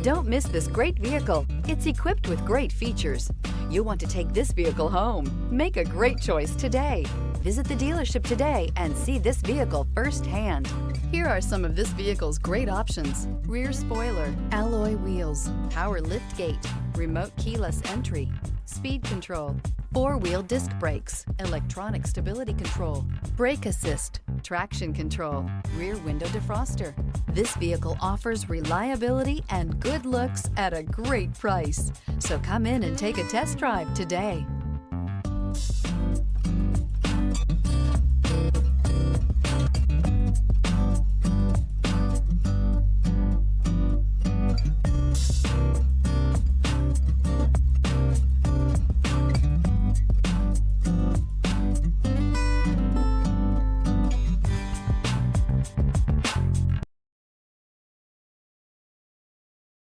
Don't miss this great vehicle. It's equipped with great features. You'll want to take this vehicle home. Make a great choice today. Visit the dealership today and see this vehicle firsthand. Here are some of this vehicle's great options: rear spoiler, alloy wheels, power liftgate, remote keyless entry, speed control, four-wheel disc brakes, electronic stability control, brake assist, traction control, rear window defroster. This vehicle offers reliability and good looks at a great price. So come in and take a test drive today.